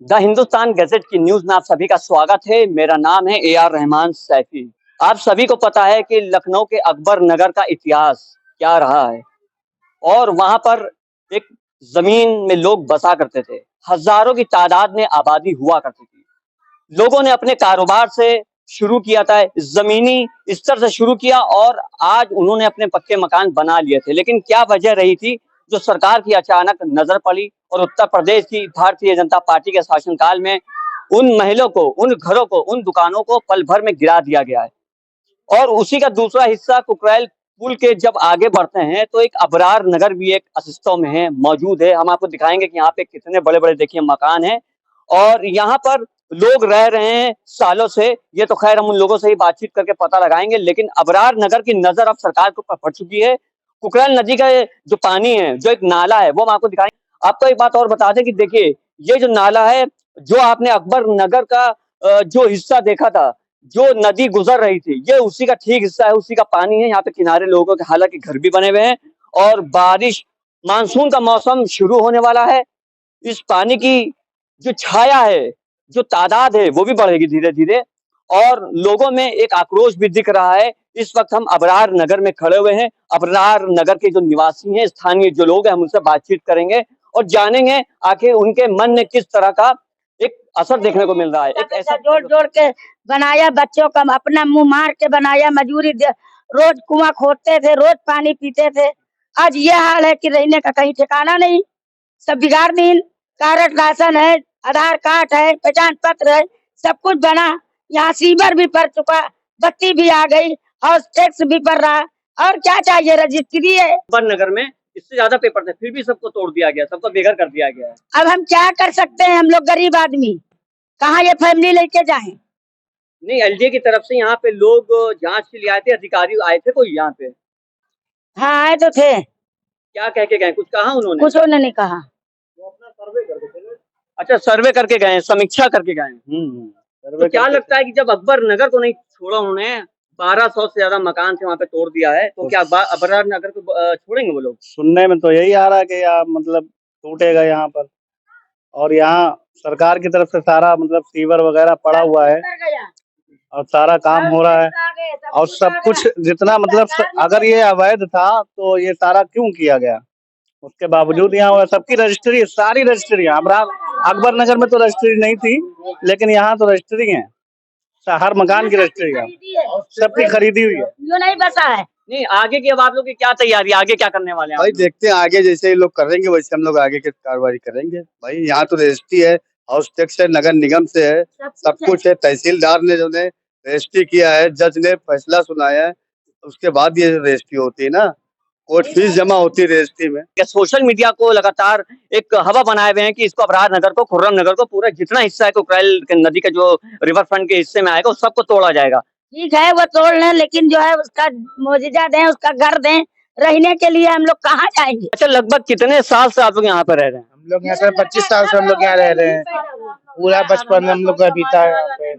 The Hindustan gadget की news में आप सभी का स्वागत है। मेरा नाम है AR रहमान सैफी। आप सभी को पता है कि लखनऊ के अकबर नगर का इतिहास क्या रहा है और वहां पर एक जमीन में लोग बसा करते थे। हजारों की तादाद में आबादी हुआ करती थी। लोगों ने अपने कारोबार से शुरू किया था, जमीनी स्तर से शुरू किया और आज उन्होंने अपने पक्के मकान बना लिए थे। लेकिन क्या वजह रही थी जो सरकार की अचानक नजर पड़ी और उत्तर प्रदेश की भारतीय जनता पार्टी के शासनकाल में उन महलों को, उन घरों को, उन दुकानों को पल भर में गिरा दिया गया है। और उसी का दूसरा हिस्सा कुकरैल पुल के जब आगे बढ़ते हैं तो एक अबरार नगर भी एक अस्तित्व में है, मौजूद है। हम आपको दिखाएंगे कि यहाँ पे कितने बड़े बड़े देखिए मकान हैं और यहाँ पर लोग रह रहे हैं सालों से। ये तो खैर हम उन लोगों से ही बातचीत करके पता लगाएंगे। लेकिन अबरार नगर की नजर अब सरकार के ऊपर पड़ चुकी है। कुकरैल नदी का जो पानी है, जो एक नाला है, वो हम आपको दिखाएंगे। आपको एक बात और बता दें कि देखिए ये जो नाला है, जो आपने अकबर नगर का जो हिस्सा देखा था, जो नदी गुजर रही थी, ये उसी का ठीक हिस्सा है, उसी का पानी है। यहाँ पे किनारे लोगों के हालांकि घर भी बने हुए हैं और बारिश, मानसून का मौसम शुरू होने वाला है। इस पानी की जो छाया है, जो तादाद है, वो भी बढ़ेगी धीरे धीरे और लोगों में एक आक्रोश भी दिख रहा है। इस वक्त हम अबरार नगर में खड़े हुए हैं। अबरार नगर के जो निवासी हैं, स्थानीय जो लोग हैं, हम उनसे बातचीत करेंगे और जानेंगे आखिर उनके मन में किस तरह का एक असर देखने को मिल रहा है। एक ऐसा जोड़ जोड़ के बनाया, बच्चों का अपना मुंह मार के बनाया, मजूरी रोज कुआं खोदते थे, रोज पानी पीते थे। आज ये हाल है कि रहने का कहीं ठिकाना नहीं, सब बिगाड़ दीन। कार्ड राशन है, आधार कार्ड है, पहचान पत्र है, सब कुछ बना। यहाँ सीवर भी पड़ चुका, बत्ती भी आ गई, हाउस टैक्स भी पड़ रहा। और क्या चाहिए? रजिस्ट्री है। अकबर नगर में इससे ज्यादा पेपर थे, फिर भी सबको तोड़ दिया गया, सबको बेघर कर दिया गया है। अब हम क्या कर सकते हैं? हम लोग गरीब आदमी कहाँ ये फैमिली लेके जाएं? नहीं, LDA की तरफ से यहाँ पे लोग जांच के लिए आए थे, अधिकारी आए थे कोई यहाँ पे? हाँ आए तो थे। क्या कह के गए? कुछ कहा उन्होंने? कुछ उन्होंने नहीं कहा। वो अपना सर्वे करके थे। अच्छा, सर्वे करके गए, समीक्षा करके गए। तो क्या लगता है कि जब अकबर नगर को नहीं छोड़ा उन्होंने, 1200 से ज्यादा मकान थे वहाँ पे तोड़ दिया है, तो क्या अबरार नगर को छोड़ेंगे वो लोग? सुनने में तो यही आ रहा है कि यार मतलब टूटेगा यहाँ पर। और यहाँ सरकार की तरफ से सारा मतलब सीवर वगैरह पड़ा हुआ है और सारा काम हो रहा है और सब कुछ जितना मतलब अगर ये अवैध था तो ये सारा क्यों किया गया? उसके बावजूद यहाँ सबकी रजिस्ट्री, सारी रजिस्ट्री अकबर नगर में तो रजिस्ट्री नहीं थी, लेकिन यहाँ तो रजिस्ट्री है, हर मकान की रजिस्ट्री है, सबकी खरीदी हुई है। जो नहीं बसा है। नहीं, आगे की अब आप लोग की क्या तैयारी, आगे क्या करने वाले हैं? भाई देखते हैं आगे, जैसे ये लोग करेंगे वैसे हम लोग आगे की कार्रवाई करेंगे। भाई यहाँ तो रजिस्ट्री है, हाउस टैक्स है, नगर निगम से है, सब कुछ है। तहसीलदार ने जो ने रजिस्ट्री किया है, जज ने फैसला सुनाया है, उसके बाद ये रजिस्ट्री होती है ना, कोर्ट फीस जमा होती है रजिस्ट्री में। सोशल मीडिया को लगातार एक हवा बनाए हुए हैं कि इसको अबरार नगर को, खुर्रम नगर को, पूरा जितना हिस्सा है कुकरैल नदी का जो रिवर फ्रंट के हिस्से में आएगा, उस सबको तोड़ा जाएगा। ठीक है, वो तोड़ लें, लेकिन जो है उसका मुआवजा दें, उसका घर दें। रहने के लिए हम लोग कहाँ जाएंगे? अच्छा, लगभग कितने साल से आप लोग यहाँ पर रह रहे हैं? हम लोग यहाँ से 25 साल से हम लोग यहाँ रह रहे हैं। पूरा बचपन हम लोग का बीता है यहाँ पे,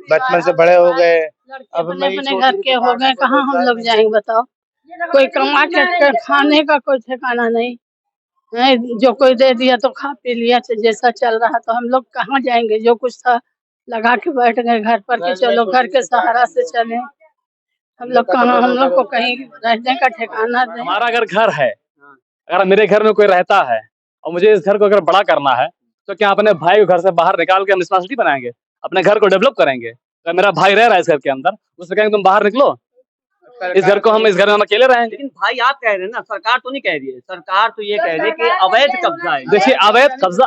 बचपन से बड़े हो गए। अब अपने अपने घर के हो गए, कहाँ हम लोग जाएंगे बताओ? कोई कमा के खाने का कोई ठिकाना नहीं है, जो कोई दे दिया तो खा पी लिया, जैसा चल रहा। तो हम लोग कहाँ जाएंगे? जो कुछ था लगा के बैठ गए घर पर कि चलो घर के सहारा से चले। हम लोग कहाँ, हम लोग को कहीं रहने का ठिकाना दे। हमारा अगर घर है, अगर मेरे घर में कोई रहता है और मुझे इस घर को अगर बड़ा करना है, तो क्या अपने भाई को घर से बाहर निकाल के हम स्मार्ट सिटी बनाएंगे, अपने घर को डेवलप करेंगे? तो मेरा भाई रह रहा है इस घर के अंदर, उससे कहेंगे तुम बाहर निकलो, इस घर को हम, इस घर में हम अकेले रहेंगे। लेकिन भाई आप कह रहे हैं ना, सरकार तो नहीं कह रही है। सरकार तो ये कह रही है कि अवैध कब्जा है। देखिए अवैध कब्जा,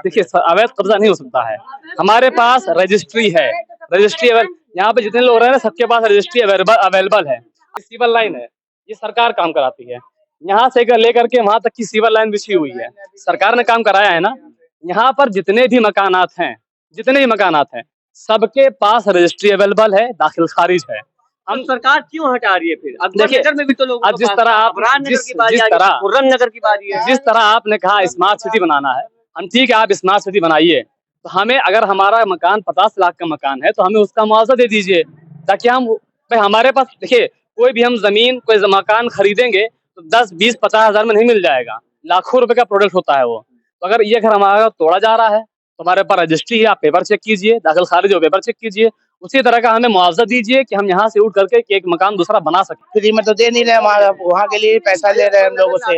देखिए अवैध कब्जा नहीं हो सकता है। हमारे पास रजिस्ट्री है, रजिस्ट्री यहाँ पे जितने लोग रहे हैं सबके पास रजिस्ट्री अवेलेबल है। सिविल लाइन है, ये सरकार काम कराती है। यहाँ से लेकर के वहां तक की सिविल लाइन बिछी हुई है, सरकार ने काम कराया है ना। यहाँ पर जितने भी मकानात हैं, सबके पास रजिस्ट्री अवेलेबल है, दाखिल खारिज है। हम सरकार क्यों हटा रही है फिर? अकबर नगर में भी तो लोग, जिस तरह आप खुर्रम नगर की बारी है, जिस तरह आपने कहा स्मार्ट सिटी बनाना है, हम ठीक है आप स्मार्ट सिटी बनाइए, तो हमें अगर हमारा मकान 50 लाख का मकान है तो हमें उसका मुआवजा दे दीजिए, ताकि हम भाई हमारे पास देखिए कोई भी हम जमीन कोई मकान खरीदेंगे तो 10, 20, 50 हजार में नहीं मिल जाएगा, लाखों रुपए का प्रोडक्ट होता है वो। तो अगर ये घर हमारा तोड़ा जा रहा है तो हमारे पास रजिस्ट्री है, आप पेपर चेक कीजिए, दाखिल खारिज हो पेपर चेक कीजिए, उसी तरह का हमें मुआवजा दीजिए कि हम यहाँ से उठ करके एक मकान दूसरा बना सकते। फ्री में तो दे नहीं रहे, हमारा वहाँ के लिए पैसा ले रहे हैं हम लोगों से।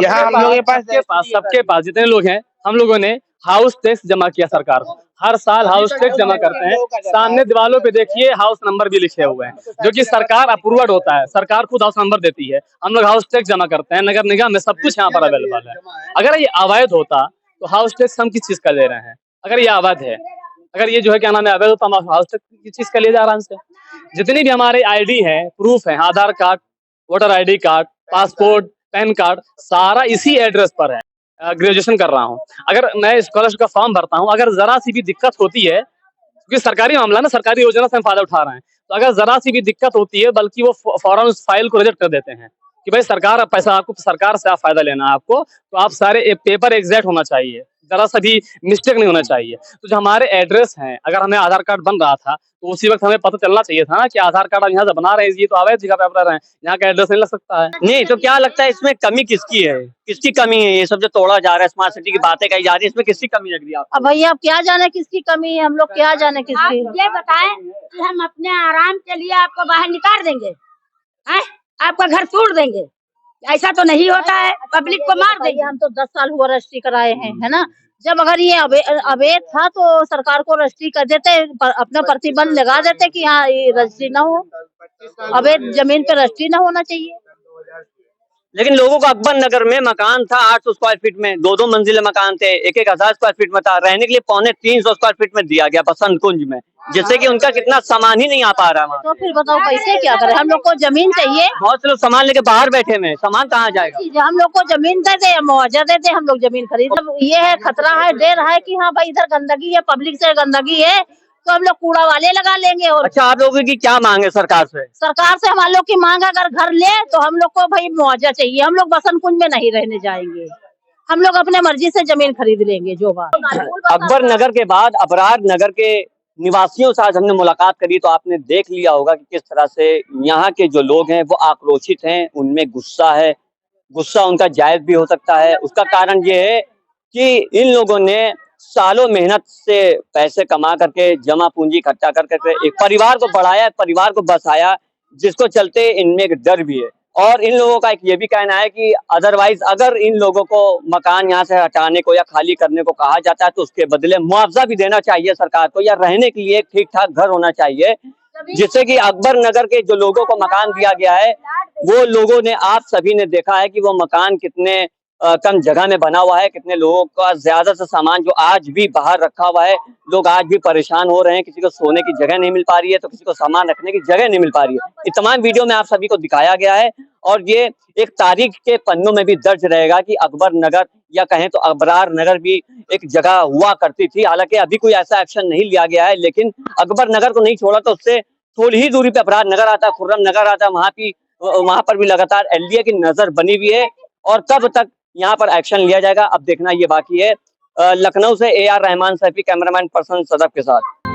यहाँ हम लोगों के पास सबके पास जितने लोग हैं, हम लोगों ने हाउस टैक्स जमा किया सरकार को, हर साल हाउस टैक्स जमा करते हैं। सामने दीवारों पे देखिए हाउस नंबर भी लिखे हुए हैं, जो कि सरकार अप्रूव्ड होता है, सरकार खुद हाउस नंबर देती है। हम लोग हाउस टैक्स जमा करते हैं, नगर निगम में सब कुछ यहाँ पर अवेलेबल है। अगर ये अवैध होता तो हाउस टैक्स हम किस चीज का ले रहे हैं? अगर ये अवैध है, अगर ये जो है क्या नाम है अवैध होता, हम हाउस टैक्स किस चीज का ले जा आराम से। जितनी भी हमारे आईडी है, प्रूफ है, Aadhaar card, voter ID card, passport, PAN card, सारा इसी एड्रेस पर है। ग्रेजुएशन कर रहा हूँ, अगर मैं स्कॉलरशिप का फॉर्म भरता हूँ, अगर जरा सी भी दिक्कत होती है, क्योंकि सरकारी मामला ना, सरकारी योजना से हम फायदा उठा रहे हैं, तो अगर जरा सी भी दिक्कत होती है, बल्कि वो फौरन उस फाइल को रिजेक्ट कर देते हैं कि भाई सरकार पैसा, आपको सरकार से आप फायदा लेना है आपको, तो आप सारे पेपर एग्जैक्ट होना चाहिए, जरा सा भी मिस्टेक नहीं होना चाहिए। तो जो हमारे एड्रेस हैं, अगर हमें आधार कार्ड बन रहा था तो उसी वक्त हमें पता चलना चाहिए था ना कि आधार कार्ड आप यहाँ से बना रहे हैं, ये तो अवैध जगह पे आप रह रहे हैं, यहाँ का एड्रेस नहीं लग सकता है। नहीं तो क्या लगता है इसमें कमी किसकी है? किसकी कमी है? ये सब जो तोड़ा जा रहा है, स्मार्ट सिटी की बातें कही जा रही है, इसमें किसकी कमी लग रही है आपको? अब भैया अब क्या जाने किसकी कमी है, हम लोग क्या जाने किसकी। आप ये बताएं कि हम अपने आराम के लिए आपको बाहर निकाल देंगे, हैं? आपका घर तोड़ देंगे? ऐसा तो नहीं होता है, पब्लिक को मार देंगे। हम तो 10 साल हुआ रजिस्ट्री कराए हैं, है ना। जब अगर ये अवैध था तो सरकार को रजिस्ट्री कर देते, अपना प्रतिबंध लगा देते कि हाँ ये रजिस्ट्री ना हो, अवैध जमीन पे रजिस्ट्री ना होना चाहिए। लेकिन लोगों को अकबर नगर में मकान था 800 स्क्वायर फीट में, 2-2 मंजिले मकान थे, 1-1000 स्क्वायर फीट में था, रहने के लिए 350 स्क्वायर फीट में दिया गया बसंत कुंज में, जिससे कि उनका कितना सामान ही नहीं आ पा रहा है। तो फिर बताओ कैसे क्या करें, हम लोग को जमीन चाहिए। बहुत से लोग सामान लेके बाहर बैठे में, सामान कहाँ जाएगा? हम लोग को जमीन दे दे, मुआवजा दे दे, हम लोग जमीन खरीद। अब ये है खतरा है, डर है कि हाँ भाई इधर गंदगी है, पब्लिक से गंदगी है, तो हम लोग कूड़ा वाले लगा लेंगे। और अच्छा, आप लोगों की क्या मांग है सरकार से? सरकार से हम लोग की मांग, अगर घर ले तो हम लोग को भाई मुआवजा चाहिए। हम लोग बसंत कुंज में नहीं रहने जाएंगे, हम लोग अपने मर्जी से जमीन खरीद लेंगे जो बात। अकबर नगर के बाद अबरार नगर के निवासियों से आज हमने मुलाकात करी, तो आपने देख लिया होगा कि किस तरह से यहाँ के जो लोग हैं वो आक्रोशित हैं, उनमें गुस्सा है। गुस्सा उनका जायज भी हो सकता है। उसका कारण ये है कि इन लोगों ने सालों मेहनत से पैसे कमा करके, जमा पूंजी इकट्ठा करके एक परिवार को बढ़ाया, परिवार को बसाया, जिसको चलते इनमें एक डर भी है। और इन लोगों का एक ये भी कहना है कि अदरवाइज अगर इन लोगों को मकान यहाँ से हटाने को या खाली करने को कहा जाता है तो उसके बदले मुआवजा भी देना चाहिए सरकार को, या रहने के लिए एक ठीक ठाक घर होना चाहिए, जिससे कि अकबर नगर के जो लोगों को मकान दिया गया है, वो लोगों ने, आप सभी ने देखा है कि वो मकान कितने कम जगह में बना हुआ है, कितने लोगों का ज्यादा से सामान जो आज भी बाहर रखा हुआ है, लोग आज भी परेशान हो रहे हैं, किसी को सोने की जगह नहीं मिल पा रही है तो किसी को सामान रखने की जगह नहीं मिल पा रही है। ये तमाम वीडियो में आप सभी को दिखाया गया है और ये एक तारीख के पन्नों में भी दर्ज रहेगा कि अकबर नगर या कहें तो अबरार नगर भी एक जगह हुआ करती थी। हालांकि अभी कोई ऐसा एक्शन नहीं लिया गया है, लेकिन अकबर नगर को नहीं छोड़ा तो उससे थोड़ी ही दूरी पे अबरार नगर आता है, खुर्रम नगर आता है, वहां पर भी लगातार एलडीए की नजर बनी हुई है। और कब तक यहाँ पर एक्शन लिया जाएगा अब देखना ये बाकी है। लखनऊ से AR Rahman Saifi, cameraman person Sadaf के साथ।